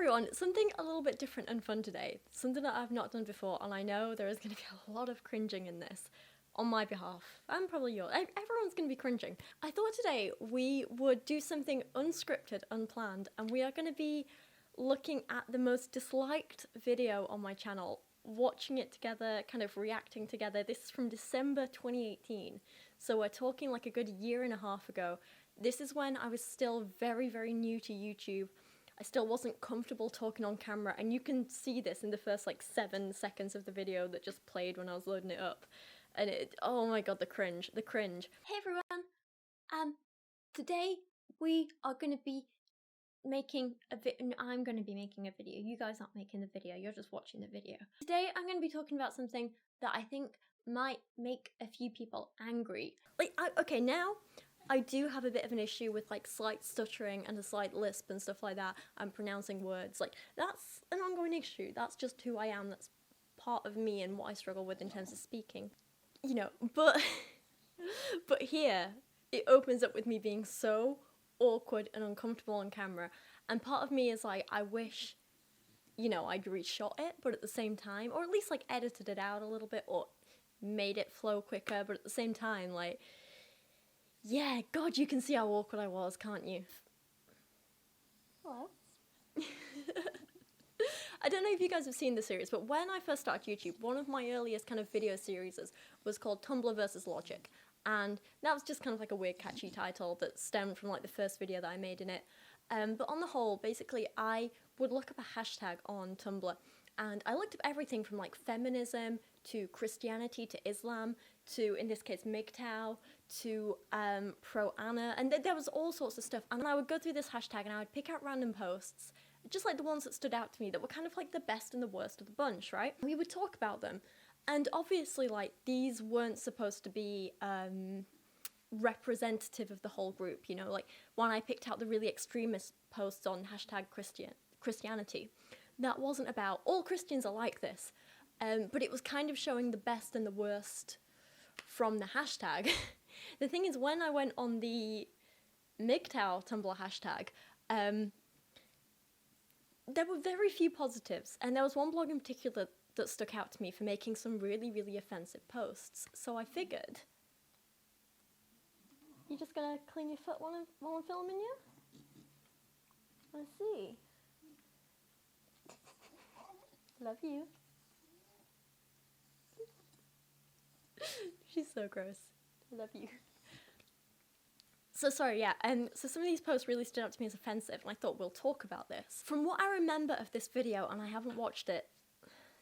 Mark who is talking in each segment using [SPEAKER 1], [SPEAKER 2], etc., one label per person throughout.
[SPEAKER 1] everyone, something a little bit different and fun today. Something that I've not done before, and I know there is going to be a lot of cringing in this. On my behalf, and probably yours. Everyone's going to be cringing. I thought today we would do something unscripted, unplanned, and we are going to be looking at the most disliked video on my channel, watching it together, kind of reacting together. This is from December 2018, so we're talking like a good year and a half ago. This is when I was still very, very new to YouTube. I still wasn't comfortable talking on camera, and you can see this in the first like 7 seconds of the video that just played when I was loading it up. And oh my god, the cringe. Hey everyone, today we are going to be making I'm going to be making a video. You guys aren't making the video, you're just watching the video. Today I'm going to be talking about something that I think might make a few people angry. Okay, now I do have a bit of an issue with like slight stuttering and a slight lisp and stuff like that, and pronouncing words. Like, that's an ongoing issue. That's just who I am. That's part of me and what I struggle with in terms of speaking. You know, but here it opens up with me being so awkward and uncomfortable on camera, and part of me is like, I wish, you know, I'd reshot it, but at the same time, or at least like edited it out a little bit or made it flow quicker, but at the same time, like, yeah, god, you can see how awkward I was, can't you? Hello. I don't know if you guys have seen the series, but when I first started YouTube, one of my earliest kind of video series was called Tumblr versus Logic, and that was just kind of like a weird catchy title that stemmed from like the first video that I made in it. But on the whole, basically I would look up a hashtag on Tumblr, and I looked up everything from like feminism to Christianity to Islam to, in this case, MGTOW to pro-Anna, and there was all sorts of stuff, and I would go through this hashtag and I would pick out random posts, just like the ones that stood out to me that were kind of like the best and the worst of the bunch, right? We would talk about them, and obviously like these weren't supposed to be representative of the whole group, you know, like when I picked out the really extremist posts on hashtag Christianity, that wasn't about all Christians are like this, but it was kind of showing the best and the worst from the hashtag. The thing is, when I went on the MGTOW Tumblr hashtag, there were very few positives, and there was one blog in particular that stuck out to me for making some really, really offensive posts. So I figured, you just gonna clean your foot while I'm filming you? I see. Love you. She's so gross. I love you. So sorry, yeah, so some of these posts really stood out to me as offensive, and I thought we'll talk about this. From what I remember of this video, and I haven't watched it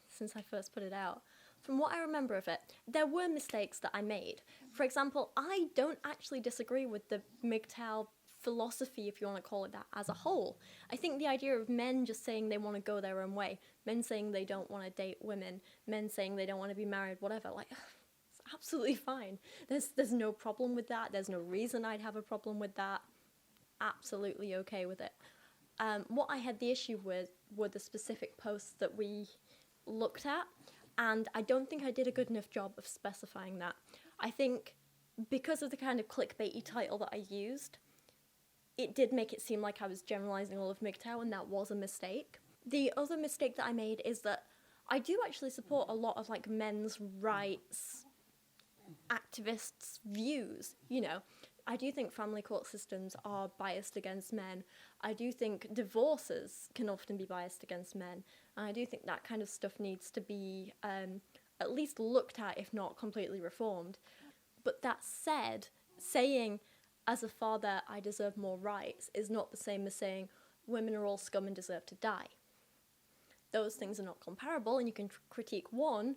[SPEAKER 1] since I first put it out, from what I remember of it, there were mistakes that I made. For example, I don't actually disagree with the MGTOW philosophy, if you want to call it that, as a whole. I think the idea of men just saying they want to go their own way, men saying they don't want to date women, men saying they don't want to be married, whatever, like, absolutely fine. There's no problem with that. There's no reason I'd have a problem with that. Absolutely okay with it. What I had the issue with were the specific posts that we looked at, and I don't think I did a good enough job of specifying that. I think because of the kind of clickbaity title that I used, it did make it seem like I was generalizing all of MGTOW, and that was a mistake. The other mistake that I made is that I do actually support a lot of like men's rights activists' views, you know. I do think family court systems are biased against men. I do think divorces can often be biased against men. And I do think that kind of stuff needs to be at least looked at, if not completely reformed. But that said, saying, as a father, I deserve more rights, is not the same as saying women are all scum and deserve to die. Those things are not comparable, and you can critique one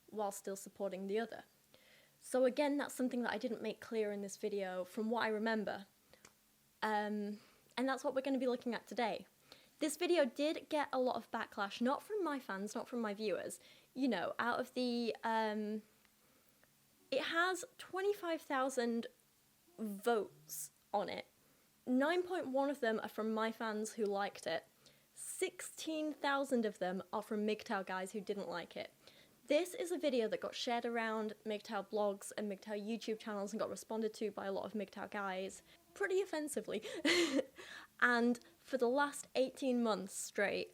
[SPEAKER 1] while still supporting the other. So again, that's something that I didn't make clear in this video from what I remember. And that's what we're going to be looking at today. This video did get a lot of backlash, not from my fans, not from my viewers. You know, out of the... it has 25,000 votes on it. 9.1 of them are from my fans who liked it. 16,000 of them are from MGTOW guys who didn't like it. This is a video that got shared around MGTOW blogs and MGTOW YouTube channels and got responded to by a lot of MGTOW guys pretty offensively. And for the last 18 months straight,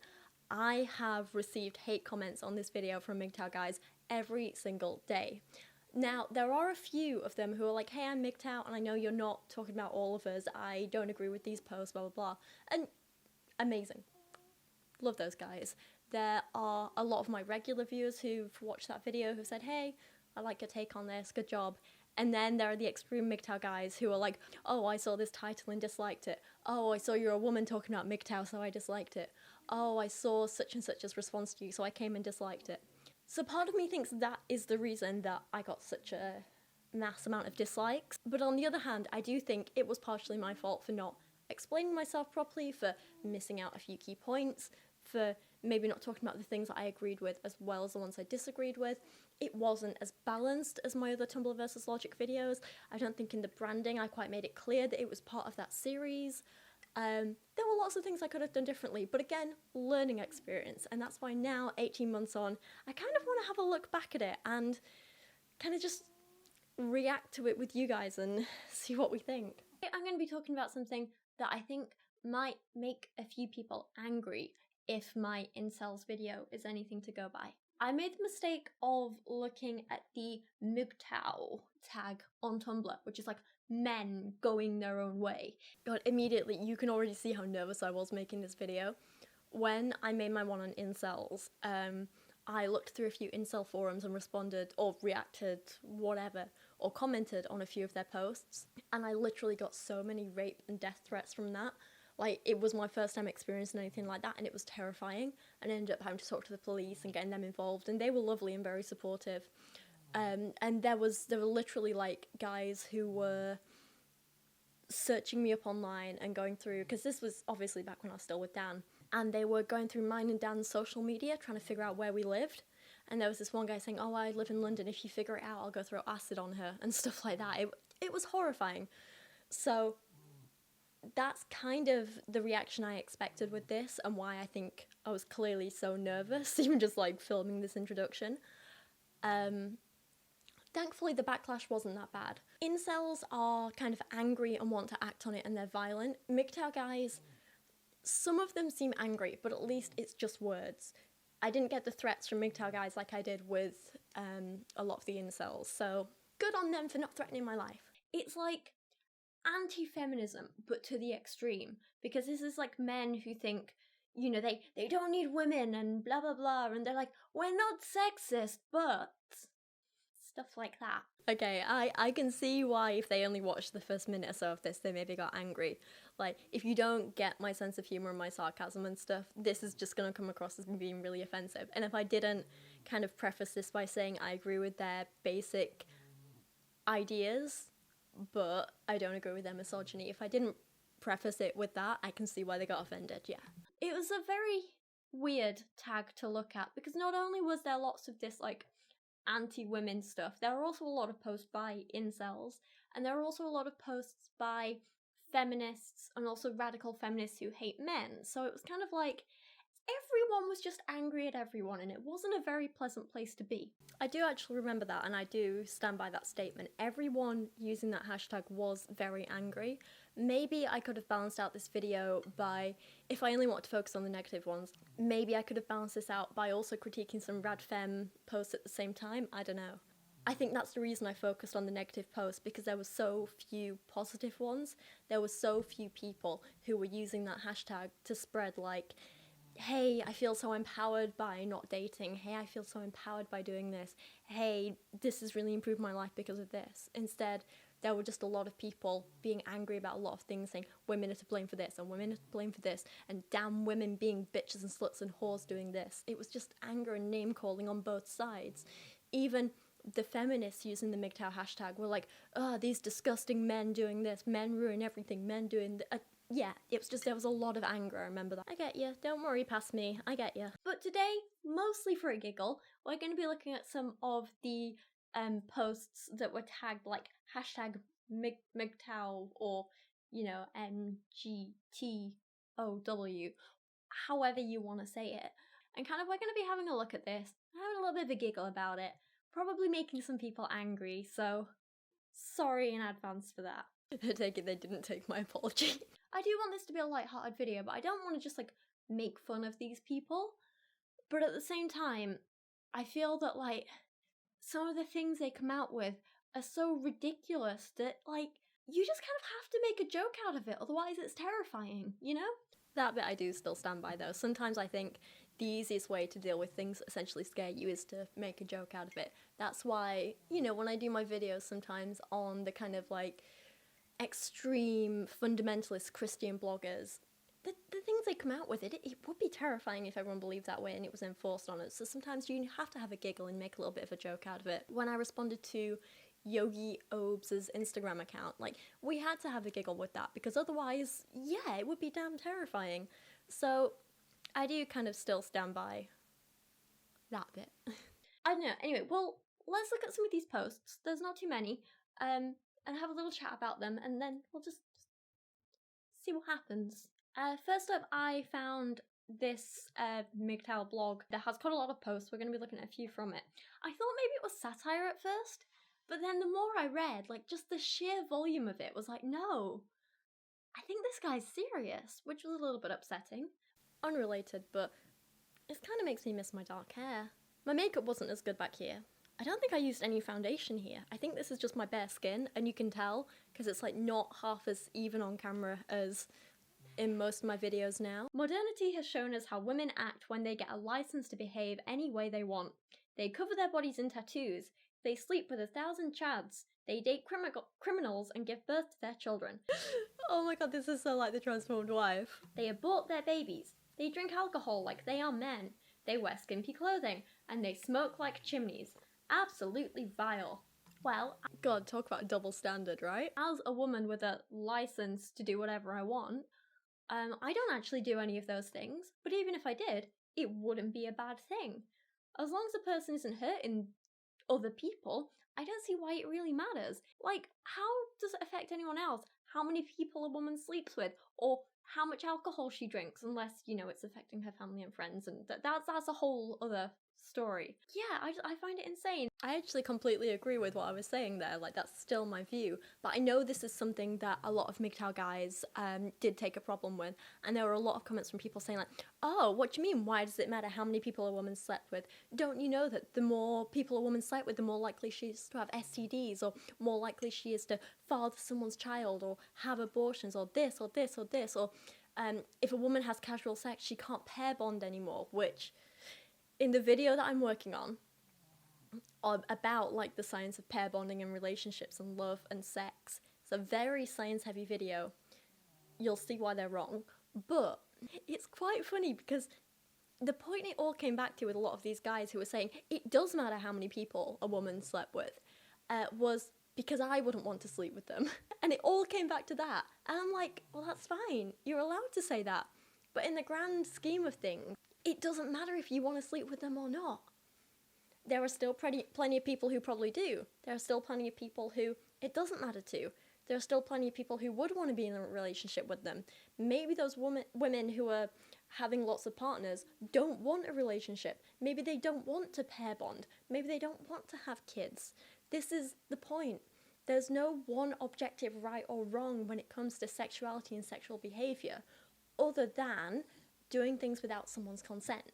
[SPEAKER 1] I have received hate comments on this video from MGTOW guys every single day. Now, there are a few of them who are like, hey, I'm MGTOW, and I know you're not talking about all of us, I don't agree with these posts, blah, blah, blah. And amazing. Love those guys. There are a lot of my regular viewers who've watched that video who said, hey, I like your take on this, good job. And then there are the extreme MGTOW guys who are like, oh, I saw this title and disliked it. Oh, I saw you're a woman talking about MGTOW, so I disliked it. Oh, I saw such and such's response to you, so I came and disliked it. So part of me thinks that is the reason that I got such a mass amount of dislikes. But on the other hand, I do think it was partially my fault for not explaining myself properly, for missing out a few key points, for maybe not talking about the things that I agreed with as well as the ones I disagreed with. It wasn't as balanced as my other Tumblr versus Logic videos. I don't think in the branding I quite made it clear that it was part of that series. There were lots of things I could have done differently, but again, learning experience, and that's why now, 18 months on, I kind of want to have a look back at it and kind of just react to it with you guys and see what we think. I'm going to be talking about something that I think might make a few people angry if my incels video is anything to go by. I made the mistake of looking at the MGTOW tag on Tumblr, which is like men going their own way. God, immediately you can already see how nervous I was making this video. When I made my one on incels, I looked through a few incel forums and responded or reacted, whatever, or commented on a few of their posts, and I literally got so many rape and death threats from that. Like, it was my first time experiencing anything like that, and it was terrifying, and I ended up having to talk to the police and getting them involved, and they were lovely and very supportive. And there were literally, like, guys who were searching me up online and going through, because this was obviously back when I was still with Dan, and they were going through mine and Dan's social media, trying to figure out where we lived. And there was this one guy saying, oh, I live in London, if you figure it out, I'll go throw acid on her, and stuff like that. It was horrifying. So that's kind of the reaction I expected with this, and why I think I was clearly so nervous, even just like filming this introduction. Thankfully the backlash wasn't that bad. Incels are kind of angry and want to act on it, and they're violent. MGTOW guys, some of them seem angry, but at least it's just words. I didn't get the threats from MGTOW guys like I did with a lot of the incels, so good on them for not threatening my life. It's like anti-feminism, but to the extreme, because this is like men who think, you know, they don't need women and blah blah blah, and they're like, we're not sexist, but stuff like that. Okay, I can see why if they only watched the first minute or so of this, they maybe got angry. Like, if you don't get my sense of humor and my sarcasm and stuff, this is just gonna come across as being really offensive. And if I didn't kind of preface this by saying I agree with their basic ideas, but I don't agree with their misogyny, if I didn't preface it with that, I can see why they got offended, yeah. It was a very weird tag to look at, because not only was there lots of this, like, anti-women stuff, there are also a lot of posts by incels, and there are also a lot of posts by feminists, and also radical feminists who hate men, so it was kind of like everyone was just angry at everyone, and it wasn't a very pleasant place to be. I do actually remember that, and I do stand by that statement. Everyone using that hashtag was very angry. Maybe I could have balanced out this video by, if I only want to focus on the negative ones, maybe I could have balanced this out by also critiquing some rad femme posts at the same time. I don't know. I think that's the reason I focused on the negative posts, because there were so few positive ones. There were so few people who were using that hashtag to spread, like, hey, I feel so empowered by not dating. Hey, I feel so empowered by doing this. Hey, this has really improved my life because of this. Instead, there were just a lot of people being angry about a lot of things, saying women are to blame for this, and women are to blame for this, and damn women being bitches and sluts and whores doing this. It was just anger and name-calling on both sides. Even the feminists using the MGTOW hashtag were like, oh, these disgusting men doing this, men ruin everything, men doing yeah, it was just, there was a lot of anger, I remember that. I get you, don't worry past me, I get you. But today, mostly for a giggle, we're going to be looking at some of the posts that were tagged like hashtag MGTOW or, you know, MGTOW, however you want to say it. And kind of, we're going to be having a look at this, having a little bit of a giggle about it, probably making some people angry, so sorry in advance for that. I take it they didn't take my apology. I do want this to be a lighthearted video, but I don't want to just, like, make fun of these people. But at the same time, I feel that, like, some of the things they come out with are so ridiculous that, like, you just kind of have to make a joke out of it, otherwise it's terrifying, you know? That bit I do still stand by, though. Sometimes I think the easiest way to deal with things that essentially scare you is to make a joke out of it. That's why, you know, when I do my videos sometimes on the kind of, like, extreme fundamentalist Christian bloggers, the things they come out with, it would be terrifying if everyone believed that way and it was enforced on us. So sometimes you have to have a giggle and make a little bit of a joke out of it. When I responded to Yogi Oates' Instagram account, like, we had to have a giggle with that, because otherwise, yeah, it would be damn terrifying. So I do kind of still stand by that bit. I don't know. Anyway, well, let's look at some of these posts. There's not too many. And have a little chat about them, and then we'll just see what happens. First up, I found this MGTOW blog that has quite a lot of posts. We're going to be looking at a few from it. I thought maybe it was satire at first, but then the more I read, like, just the sheer volume of it was like, no, I think this guy's serious, which was a little bit upsetting. Unrelated, but it kind of makes me miss my dark hair. My makeup wasn't as good back here. I don't think I used any foundation here. I think this is just my bare skin, and you can tell because it's, like, not half as even on camera as in most of my videos now. Modernity has shown us how women act when they get a license to behave any way they want. They cover their bodies in tattoos, they sleep with 1,000 chads, they date criminals and give birth to their children. Oh my god, this is so like the transformed wife. They abort their babies, they drink alcohol like they are men, they wear skimpy clothing, and they smoke like chimneys. Absolutely vile. Well, God, talk about a double standard, right? As a woman with a license to do whatever I want, I don't actually do any of those things, but even if I did, it wouldn't be a bad thing. As long as the person isn't hurting other people, I don't see why it really matters. Like, how does it affect anyone else how many people a woman sleeps with, or how much alcohol she drinks, unless, you know, it's affecting her family and friends, and that's a whole other story. Yeah, I find it insane. I actually completely agree with what I was saying there, like, that's still my view, but I know this is something that a lot of MGTOW guys did take a problem with, and there were a lot of comments from people saying, like, oh, what do you mean, why does it matter how many people a woman slept with? Don't you know that the more people a woman slept with, the more likely she is to have STDs, or more likely she is to father someone's child, or have abortions, or this, or this, or this, or if a woman has casual sex, she can't pair bond anymore, which, in the video that I'm working on, about, like, the science of pair bonding and relationships and love and sex, it's a very science-heavy video. You'll see why they're wrong. But it's quite funny because the point it all came back to with a lot of these guys who were saying it does matter how many people a woman slept with, was because I wouldn't want to sleep with them. And it all came back to that. And I'm like, well, that's fine. You're allowed to say that. But in the grand scheme of things, it doesn't matter if you want to sleep with them or not. There are still plenty of people who probably do. There are still plenty of people who it doesn't matter to. There are still plenty of people who would want to be in a relationship with them. Maybe those women who are having lots of partners don't want a relationship. Maybe they don't want to pair bond. Maybe they don't want to have kids. This is the point. There's no one objective right or wrong when it comes to sexuality and sexual behaviour, other than doing things without someone's consent.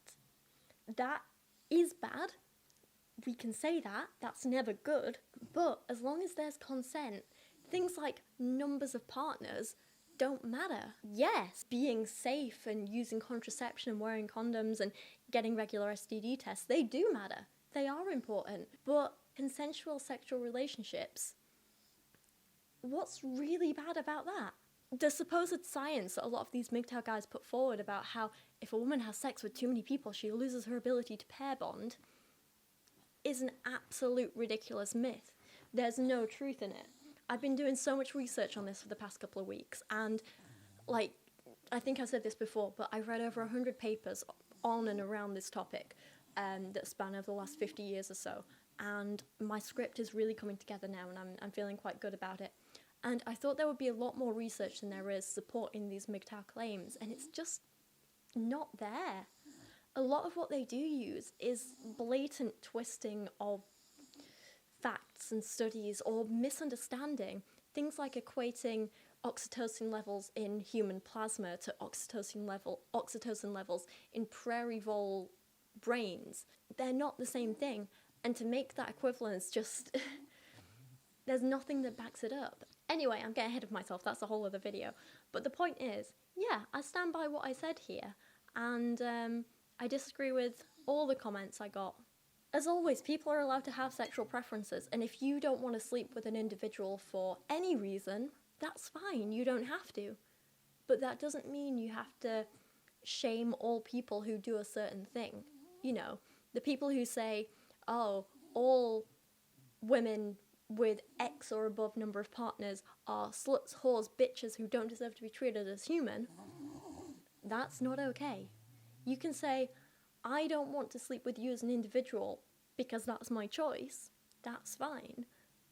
[SPEAKER 1] That is bad. We can say that. That's never good. But as long as there's consent, things like numbers of partners don't matter. Yes, being safe and using contraception and wearing condoms and getting regular STD tests, they do matter. They are important. But consensual sexual relationships, what's really bad about that? The supposed science that a lot of these MGTOW guys put forward about how if a woman has sex with too many people, she loses her ability to pair bond, is an absolute ridiculous myth. There's no truth in it. I've been doing so much research on this for the past couple of weeks, and, like, I think I said this before, but I've read over 100 papers on and around this topic that span over the last 50 years or so, and my script is really coming together now, and I'm feeling quite good about it. And I thought there would be a lot more research than there is supporting these MGTOW claims, and it's just not there. A lot of what they do use is blatant twisting of facts and studies, or misunderstanding. Things like equating oxytocin levels in human plasma to oxytocin levels in prairie vole brains. They're not the same thing. And to make that equivalence just... there's nothing that backs it up. Anyway, I'm getting ahead of myself. That's a whole other video. But the point is, yeah, I stand by what I said here. And I disagree with all the comments I got. As always, people are allowed to have sexual preferences. And if you don't want to sleep with an individual for any reason, that's fine. You don't have to. But that doesn't mean you have to shame all people who do a certain thing. You know, the people who say, oh, all women with X or above number of partners are sluts, whores, bitches who don't deserve to be treated as human. That's not okay. You can say, I don't want to sleep with you as an individual because that's my choice. That's fine.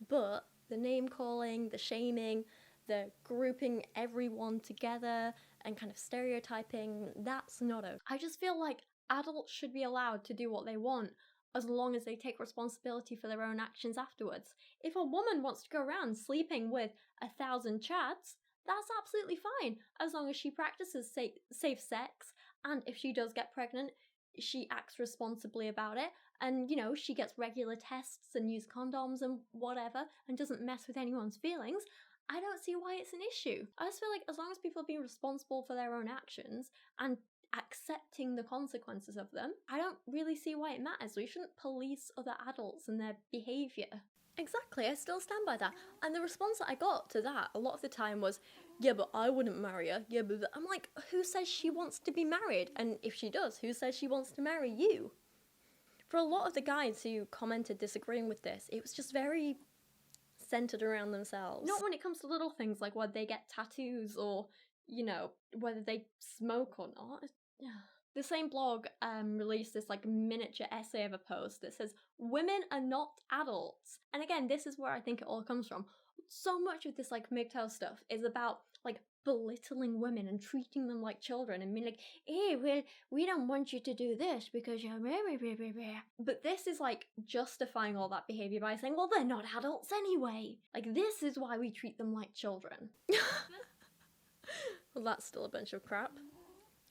[SPEAKER 1] But the name calling, the shaming, the grouping everyone together and kind of stereotyping, that's not okay. I just feel like adults should be allowed to do what they want as long as they take responsibility for their own actions afterwards. If a woman wants to go around sleeping with 1,000 chads, that's absolutely fine, as long as she practices safe sex, and if she does get pregnant, she acts responsibly about it, and, you know, she gets regular tests and use condoms and whatever, and doesn't mess with anyone's feelings. I don't see why it's an issue. I just feel like as long as people are being responsible for their own actions and accepting the consequences of them, I don't really see why it matters. We shouldn't police other adults and their behaviour. Exactly, I still stand by that. And the response that I got to that a lot of the time was, yeah, but I wouldn't marry her. Yeah, but I'm like, who says she wants to be married? And if she does, who says she wants to marry you? For a lot of the guys who commented disagreeing with this, it was just very centered around themselves. Not when it comes to little things like whether they get tattoos or, you know, whether they smoke or not. The same blog released this like miniature essay of a post that says, women are not adults. And again, this is where I think it all comes from. So much of this like MGTOW stuff is about like belittling women and treating them like children and being like, hey, well, we don't want you to do this because you're blah, blah, blah, blah. But this is like justifying all that behaviour by saying, well, they're not adults anyway. Like, this is why we treat them like children. Well, that's still a bunch of crap.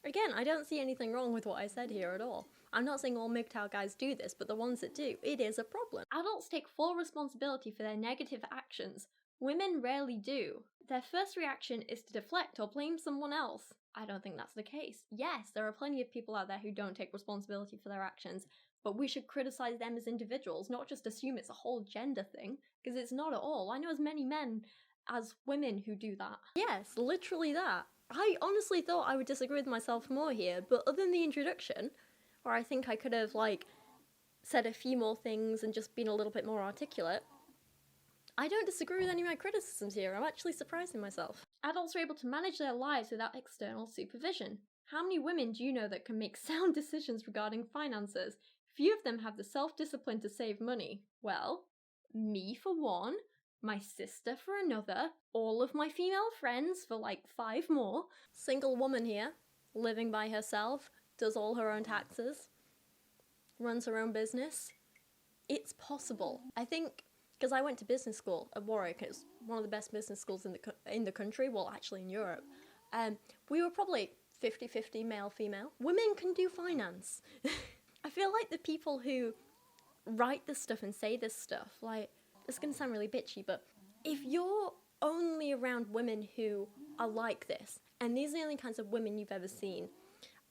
[SPEAKER 1] Again, I don't see anything wrong with what I said here at all. I'm not saying all MGTOW guys do this, but the ones that do, it is a problem. Adults take full responsibility for their negative actions. Women rarely do. Their first reaction is to deflect or blame someone else. I don't think that's the case. Yes, there are plenty of people out there who don't take responsibility for their actions, but we should criticize them as individuals, not just assume it's a whole gender thing, because it's not at all. I know as many men as women who do that. Yes, literally that. I honestly thought I would disagree with myself more here, but other than the introduction, where I think I could have, like, said a few more things and just been a little bit more articulate, I don't disagree with any of my criticisms here. I'm actually surprising myself. Adults are able to manage their lives without external supervision. How many women do you know that can make sound decisions regarding finances? Few of them have the self-discipline to save money. Well, me for one, my sister for another, all of my female friends for like 5 more. Single woman here, living by herself, does all her own taxes, runs her own business. It's possible. I think, because I went to business school at Warwick, it's one of the best business schools in the country, well actually in Europe, we were probably 50-50 male-female. Women can do finance. I feel like the people who write this stuff and say this stuff, like, it's going to sound really bitchy, but if you're only around women who are like this, and these are the only kinds of women you've ever seen,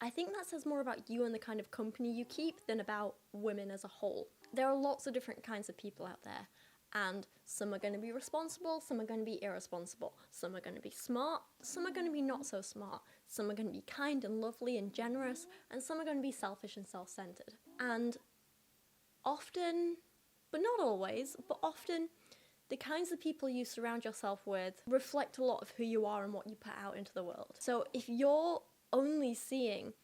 [SPEAKER 1] I think that says more about you and the kind of company you keep than about women as a whole. There are lots of different kinds of people out there, and some are going to be responsible, some are going to be irresponsible, some are going to be smart, some are going to be not so smart, some are going to be kind and lovely and generous, and some are going to be selfish and self-centered. And often, but not always, but often, the kinds of people you surround yourself with reflect a lot of who you are and what you put out into the world. So if you're only seeing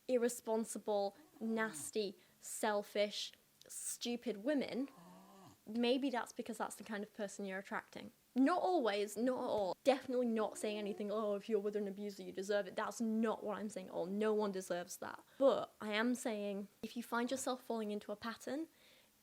[SPEAKER 1] irresponsible, nasty, selfish, stupid women, maybe that's because that's the kind of person you're attracting. Not always, not at all. Definitely not saying anything, oh, if you're with an abuser, you deserve it. That's not what I'm saying at all. No one deserves that. But I am saying, if you find yourself falling into a pattern,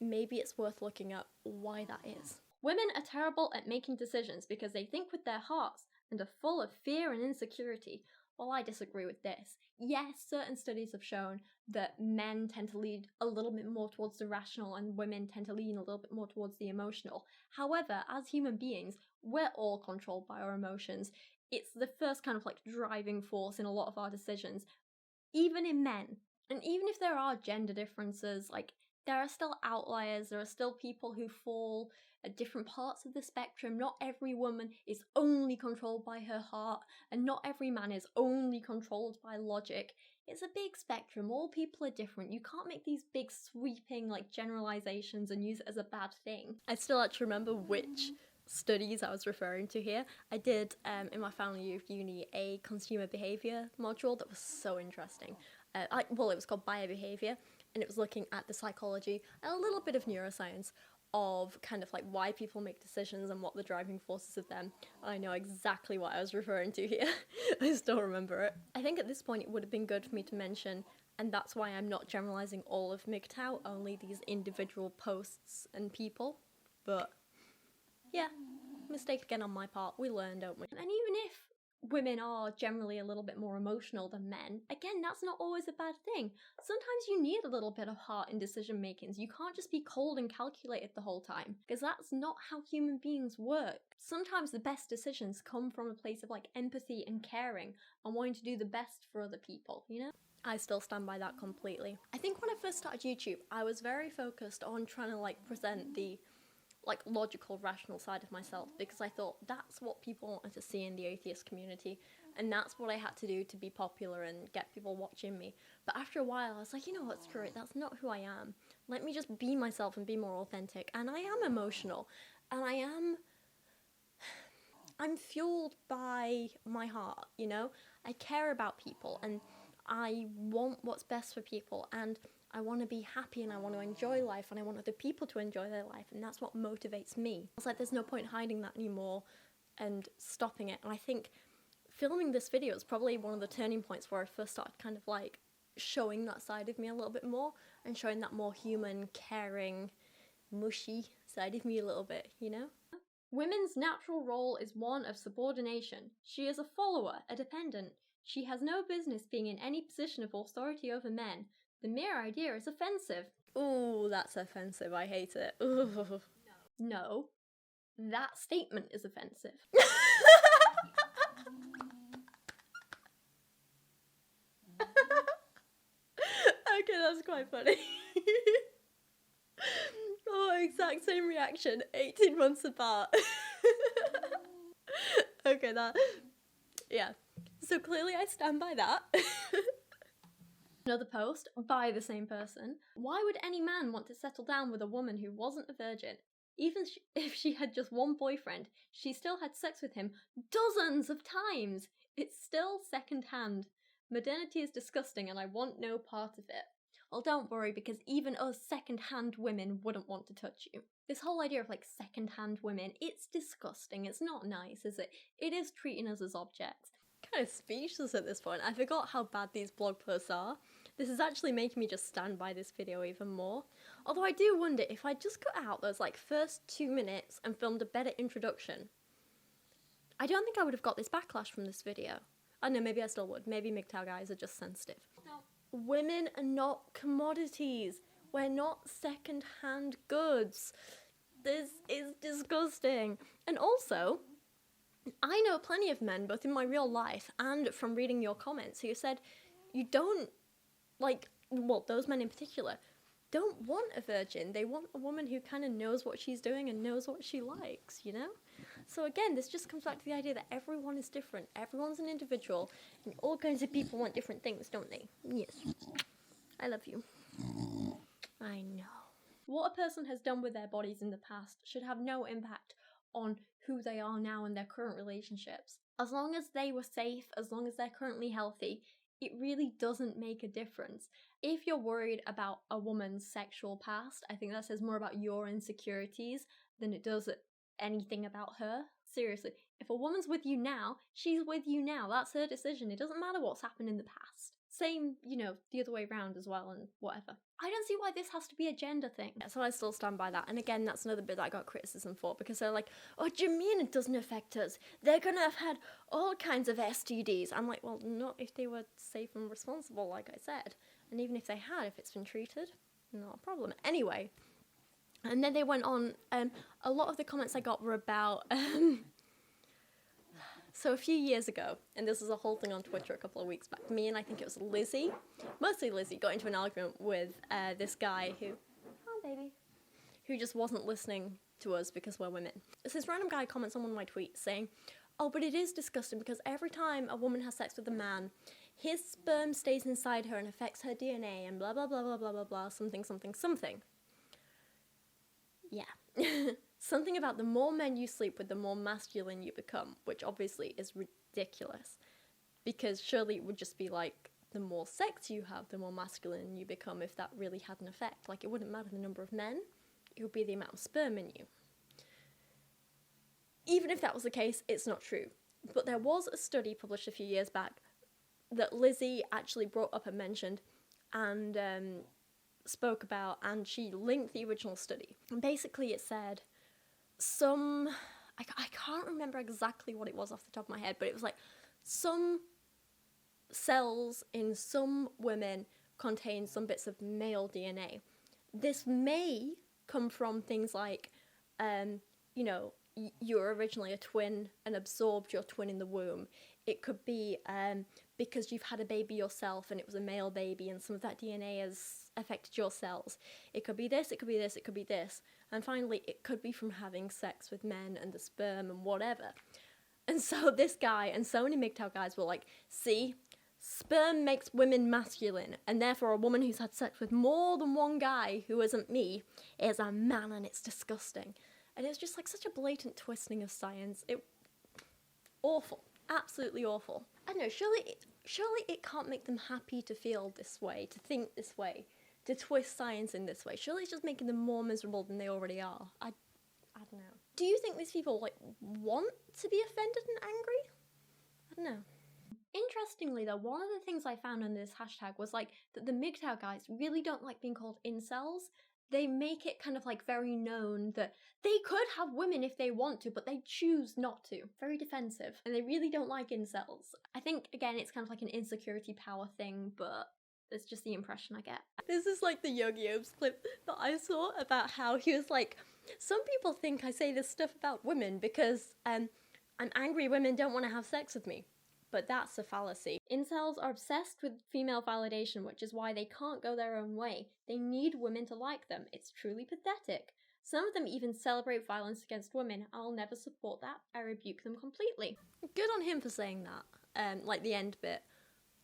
[SPEAKER 1] maybe it's worth looking at why that is. Women are terrible at making decisions because they think with their hearts and are full of fear and insecurity. Well, I disagree with this. Yes, certain studies have shown that men tend to lean a little bit more towards the rational and women tend to lean a little bit more towards the emotional. However, as human beings, we're all controlled by our emotions. It's the first kind of like driving force in a lot of our decisions, even in men. And even if there are gender differences, like, there are still outliers, there are still people who fall at different parts of the spectrum. Not every woman is only controlled by her heart, and not every man is only controlled by logic. It's a big spectrum, all people are different. You can't make these big sweeping like generalizations and use it as a bad thing. I still actually remember which studies I was referring to here. I did, in my final year of uni, a consumer behaviour module that was so interesting. Well, it was called biobehaviour, and it was looking at the psychology and a little bit of neuroscience of kind of like why people make decisions and what the driving forces of them. I know exactly what I was referring to here. I still remember it. I think at this point it would have been good for me to mention, and that's why I'm not generalising all of MGTOW, only these individual posts and people. But yeah, mistake again on my part. We learn, don't we? And even if women are generally a little bit more emotional than men, again, that's not always a bad thing. Sometimes you need a little bit of heart in decision makings. You can't just be cold and calculated the whole time, because that's not how human beings work. Sometimes the best decisions come from a place of like empathy and caring and wanting to do the best for other people, you know? I still stand by that completely. I think when I first started YouTube, I was very focused on trying to like present the like logical, rational side of myself, because I thought that's what people wanted to see in the atheist community, and that's what I had to do to be popular and get people watching me. But after a while I was like, you know what, screw it, that's not who I am. Let me just be myself and be more authentic. And I am emotional, and I'm fueled by my heart, you know? I care about people, and I want what's best for people, and I want to be happy, and I want to enjoy life, and I want other people to enjoy their life, and that's what motivates me. It's like there's no point hiding that anymore and stopping it. And I think filming this video is probably one of the turning points where I first started kind of like showing that side of me a little bit more, and showing that more human, caring, mushy side of me a little bit, you know? Women's natural role is one of subordination. She is a follower, a dependent. She has no business being in any position of authority over men. The mere idea is offensive. Ooh, that's offensive. I hate it. Ooh. No. That statement is offensive. Okay, that's quite funny. Oh, exact same reaction. 18 months apart. Okay, yeah. So clearly I stand by that. Another post by the same person. Why would any man want to settle down with a woman who wasn't a virgin? Even if she had just one boyfriend, she still had sex with him dozens of times. It's still second-hand. Modernity is disgusting and I want no part of it. Well, don't worry, because even us second-hand women wouldn't want to touch you. This whole idea of like second-hand women, it's disgusting. It's not nice, is it? It is treating us as objects. Kind of speechless at this point. I forgot how bad these blog posts are. This is actually making me just stand by this video even more. Although I do wonder if I just cut out those like first 2 minutes and filmed a better introduction, I don't think I would have got this backlash from this video. I don't know, maybe I still would. Maybe MGTOW guys are just sensitive. No. Women are not commodities. We're not second-hand goods. This is disgusting. And also, I know plenty of men, both in my real life and from reading your comments, who said you don't, like, well, those men in particular, don't want a virgin. They want a woman who kind of knows what she's doing and knows what she likes, you know? So again, this just comes back to the idea that everyone is different. Everyone's an individual, and all kinds of people want different things, don't they? Yes. I love you. I know. What a person has done with their bodies in the past should have no impact on who they are now in their current relationships. As long as they were safe, as long as they're currently healthy, it really doesn't make a difference. If you're worried about a woman's sexual past, I think that says more about your insecurities than it does anything about her. Seriously, if a woman's with you now, she's with you now. That's her decision. It doesn't matter what's happened in the past. Same, you know, the other way around as well and whatever. I don't see why this has to be a gender thing. So I still stand by that. And again, that's another bit that I got criticism for, because they're like, oh, do you mean it doesn't affect us? They're gonna have had all kinds of STDs. I'm like, well, not if they were safe and responsible, like I said. And even if they had, if it's been treated, not a problem. Anyway, and then they went on, a lot of the comments I got were about, so a few years ago, and this was a whole thing on Twitter a couple of weeks back, me and I think it was Lizzy, mostly Lizzy, got into an argument with this guy who, oh baby, who just wasn't listening to us because we're women. So this random guy comments on one of my tweets saying, oh, but it is disgusting because every time a woman has sex with a man, his sperm stays inside her and affects her DNA and blah, blah, blah, blah, blah, blah, blah, something, something, something. Yeah. Something about the more men you sleep with, the more masculine you become, which obviously is ridiculous. Because surely it would just be like, the more sex you have, the more masculine you become if that really had an effect. Like, it wouldn't matter the number of men, it would be the amount of sperm in you. Even if that was the case, it's not true. But there was a study published a few years back that Lizzy actually brought up and mentioned, and spoke about, and she linked the original study. And basically it said, I can't remember exactly what it was off the top of my head, but it was like, some cells in some women contain some bits of male DNA. This may come from things like, you know, you were originally a twin and absorbed your twin in the womb. It could be because you've had a baby yourself and it was a male baby and some of that DNA has affected your cells. It could be this, it could be this, it could be this. And finally, it could be from having sex with men and the sperm and whatever. And so this guy and so many MGTOW guys were like, see, sperm makes women masculine, and therefore a woman who's had sex with more than one guy who isn't me is a man, and it's disgusting. And it's just like such a blatant twisting of science. Awful. Absolutely awful. I don't know, surely it can't make them happy to feel this way, to think this way, to twist science in this way. Surely it's just making them more miserable than they already are. I don't know. Do you think these people, like, want to be offended and angry? I don't know. Interestingly though, one of the things I found on this hashtag was like that the MGTOW guys really don't like being called incels. They make it kind of like very known that they could have women if they want to, but they choose not to. Very defensive. And they really don't like incels. I think, again, it's kind of like an insecurity power thing, but it's just the impression I get. This is like the Yogi Oates clip that I saw about how he was like, some people think I say this stuff about women because I'm angry women don't want to have sex with me. But that's a fallacy. Incels are obsessed with female validation, which is why they can't go their own way. They need women to like them. It's truly pathetic. Some of them even celebrate violence against women. I'll never support that. I rebuke them completely. Good on him for saying that. Like the end bit.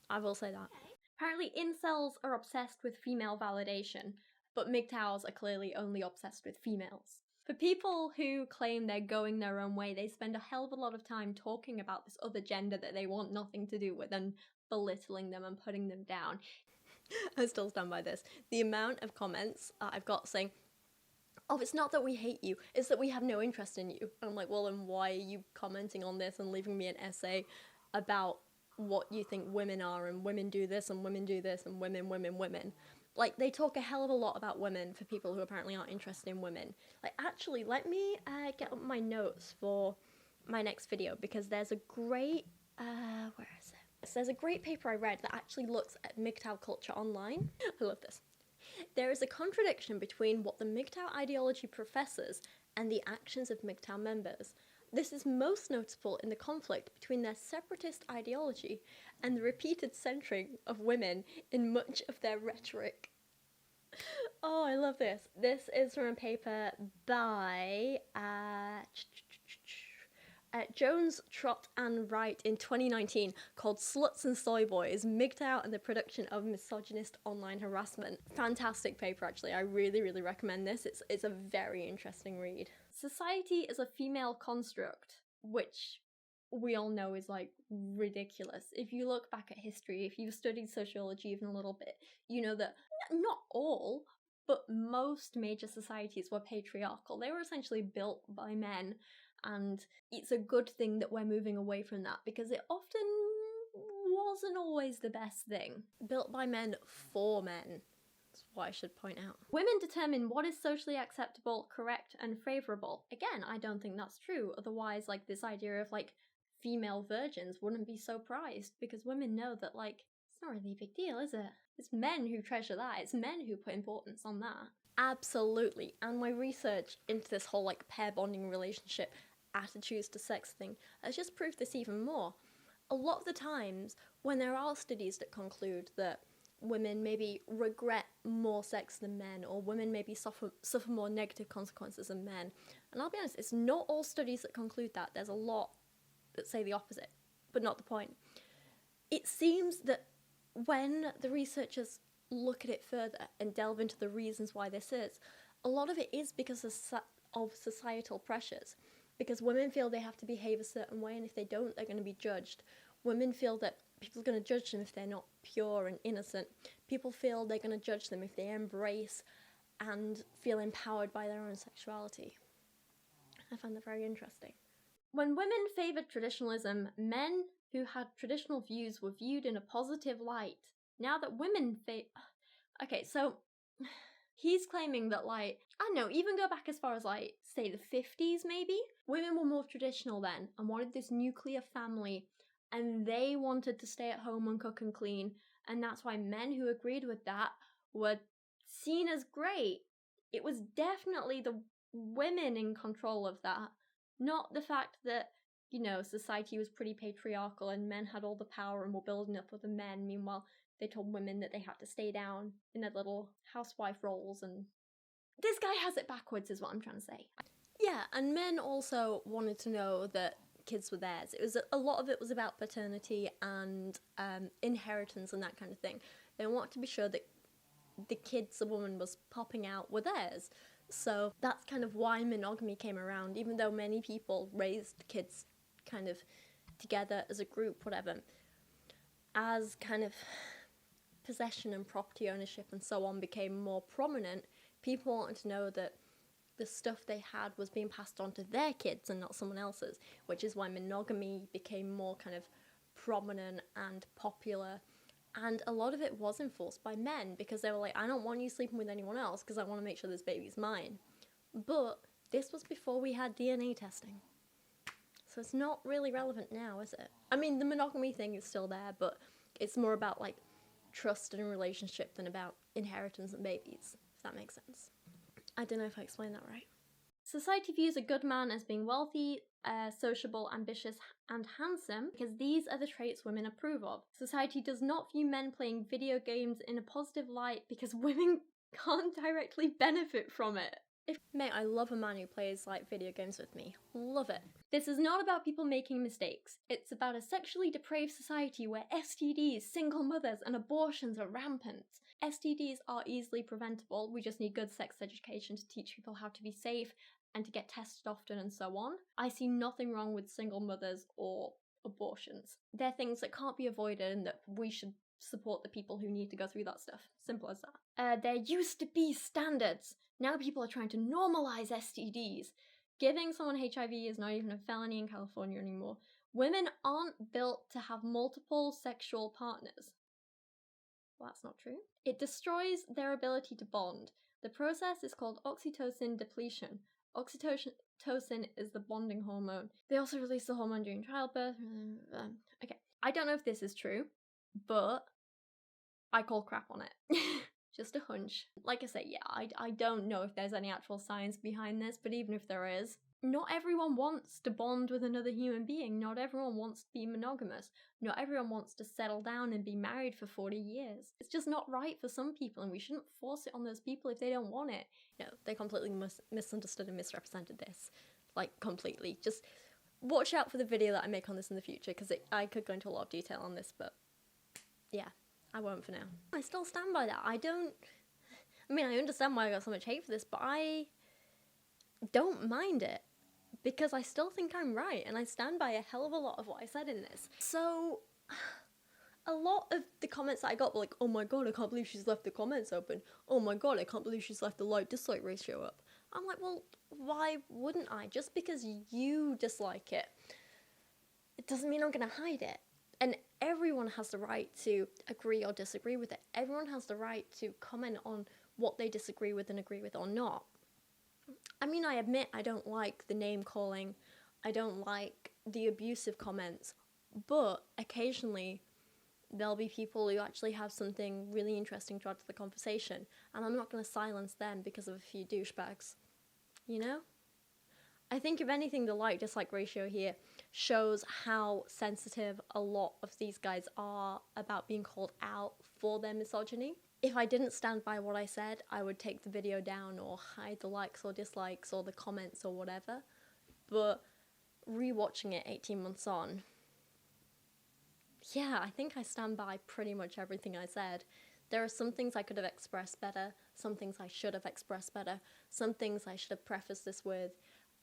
[SPEAKER 1] I will say that. Apparently incels are obsessed with female validation, but MGTOWs are clearly only obsessed with females. For people who claim they're going their own way, they spend a hell of a lot of time talking about this other gender that they want nothing to do with and belittling them and putting them down. I still stand by this. The amount of comments I've got saying, oh, it's not that we hate you, it's that we have no interest in you. And I'm like, well, then why are you commenting on this and leaving me an essay about what you think women are and women do this and women do this and women, women, women? Like, they talk a hell of a lot about women for people who apparently aren't interested in women. Like, actually, let me get up my notes for my next video, because there's a great, where is it? So there's a great paper I read that actually looks at MGTOW culture online. I love this. There is a contradiction between what the MGTOW ideology professes and the actions of MGTOW members. This is most notable in the conflict between their separatist ideology and the repeated centering of women in much of their rhetoric. Oh, I love this. This is from a paper by Jones, Trott and Wright in 2019 called Sluts and Soy Boys, MGTOW and the Production of Misogynist Online Harassment. Fantastic paper, actually. I really, really recommend this. It's a very interesting read. Society is a female construct, which we all know is, like, ridiculous. If you look back at history, if you've studied sociology even a little bit, you know that not all, but most major societies were patriarchal. They were essentially built by men, and it's a good thing that we're moving away from that, because it often wasn't always the best thing. Built by men for men. That's what I should point out. Women determine what is socially acceptable, correct, and favourable. Again, I don't think that's true. Otherwise, like, this idea of, like, female virgins wouldn't be so prized, because women know that, like, it's not really a big deal, is it? It's men who treasure that. It's men who put importance on that. Absolutely. And my research into this whole, like, pair bonding relationship, attitudes to sex thing has just proved this even more. A lot of the times, when there are studies that conclude that women maybe regret more sex than men, or women maybe suffer more negative consequences than men, and I'll be honest, it's not all studies that conclude that. There's a lot that say the opposite, but not the point. It seems that when the researchers look at it further and delve into the reasons why this is, a lot of it is because of societal pressures. Because women feel they have to behave a certain way, and if they don't, they're going to be judged. Women feel that people are going to judge them if they're not pure and innocent. People feel they're going to judge them if they embrace and feel empowered by their own sexuality. I find that very interesting. When women favoured traditionalism, men who had traditional views were viewed in a positive light. Now that women Okay, so he's claiming that, like, I don't know, even go back as far as, like, say the 50s maybe? Women were more traditional then and wanted this nuclear family, and they wanted to stay at home and cook and clean, and that's why men who agreed with that were seen as great. It was definitely the women in control of that, not the fact that, you know, society was pretty patriarchal and men had all the power and were building up with the men. Meanwhile, they told women that they had to stay down in their little housewife roles, and this guy has it backwards is what I'm trying to say. Yeah, and men also wanted to know that kids were theirs. It was a lot of it was about paternity and inheritance and that kind of thing. They wanted to be sure that the kids a woman was popping out were theirs. So that's kind of why monogamy came around, even though many people raised kids kind of together as a group, whatever. As kind of possession and property ownership and so on became more prominent, people wanted to know that the stuff they had was being passed on to their kids and not someone else's, which is why monogamy became more kind of prominent and popular. And a lot of it was enforced by men, because they were like, I don't want you sleeping with anyone else because I want to make sure this baby's mine. But this was before we had DNA testing. So it's not really relevant now, is it? I mean, the monogamy thing is still there, but it's more about, like, trust and relationship than about inheritance and babies, if that makes sense. I don't know if I explained that right. Society views a good man as being wealthy, sociable, ambitious, and handsome, because these are the traits women approve of. Society does not view men playing video games in a positive light because women can't directly benefit from it. Mate, I love a man who plays, like, video games with me. Love it. This is not about people making mistakes. It's about a sexually depraved society where STDs, single mothers, and abortions are rampant. STDs are easily preventable. We just need good sex education to teach people how to be safe and to get tested often and so on. I see nothing wrong with single mothers or abortions. They're things that can't be avoided and that we should support the people who need to go through that stuff. Simple as that. There used to be standards. Now people are trying to normalize STDs. Giving someone HIV is not even a felony in California anymore. Women aren't built to have multiple sexual partners. Well, that's not true. It destroys their ability to bond. The process is called oxytocin depletion. Oxytocin is the bonding hormone. They also release the hormone during childbirth. Okay, I don't know if this is true, but I call crap on it. Just a hunch. Like I say, yeah, I don't know if there's any actual science behind this, but even if there is, not everyone wants to bond with another human being. Not everyone wants to be monogamous. Not everyone wants to settle down and be married for 40 years. It's just not right for some people, and we shouldn't force it on those people if they don't want it. No, they completely misunderstood and misrepresented this. Like, completely. Just watch out for the video that I make on this in the future, because I could go into a lot of detail on this, but yeah, I won't for now. I still stand by that. I understand why I got so much hate for this, but I don't mind it, because I still think I'm right, and I stand by a hell of a lot of what I said in this. So, a lot of the comments that I got were like, oh my god, I can't believe she's left the comments open. Oh my god, I can't believe she's left the like-dislike ratio up. I'm like, well, why wouldn't I? Just because you dislike it, it doesn't mean I'm gonna hide it. And everyone has the right to agree or disagree with it. Everyone has the right to comment on what they disagree with and agree with or not. I mean, I admit I don't like the name calling, I don't like the abusive comments, but occasionally there'll be people who actually have something really interesting to add to the conversation, and I'm not going to silence them because of a few douchebags, you know? I think, if anything, the like-dislike ratio here shows how sensitive a lot of these guys are about being called out for their misogyny. If I didn't stand by what I said, I would take the video down or hide the likes or dislikes or the comments or whatever. But rewatching it 18 months on, yeah, I think I stand by pretty much everything I said. There are some things I could have expressed better, some things I should have expressed better, some things I should have prefaced this with.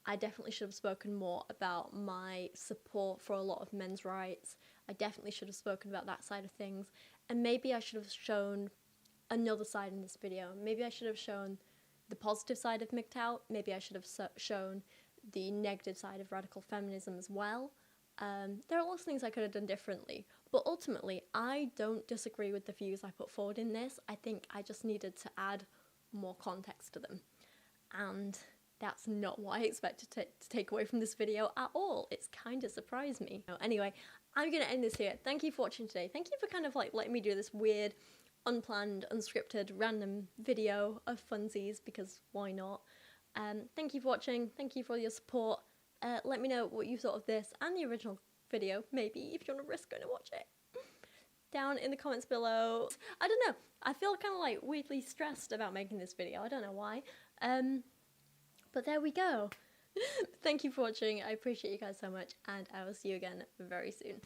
[SPEAKER 1] I definitely should have spoken more about my support for a lot of men's rights. I definitely should have spoken about that side of things. And maybe I should have shown another side in this video. Maybe I should have shown the positive side of MGTOW. Maybe I should have shown the negative side of radical feminism as well. There are lots of things I could have done differently. But ultimately, I don't disagree with the views I put forward in this. I think I just needed to add more context to them. And that's not what I expected to take away from this video at all. It's kind of surprised me. Anyway, I'm going to end this here. Thank you for watching today. Thank you for kind of like letting me do this weird, unplanned, unscripted, random video of funsies, because why not? Thank you for watching. Thank you for your support. Let me know what you thought of this and the original video, maybe, if you want to risk going to watch it. Down in the comments below. I don't know. I feel kind of like weirdly stressed about making this video. I don't know why. But there we go. Thank you for watching. I appreciate you guys so much, and I will see you again very soon.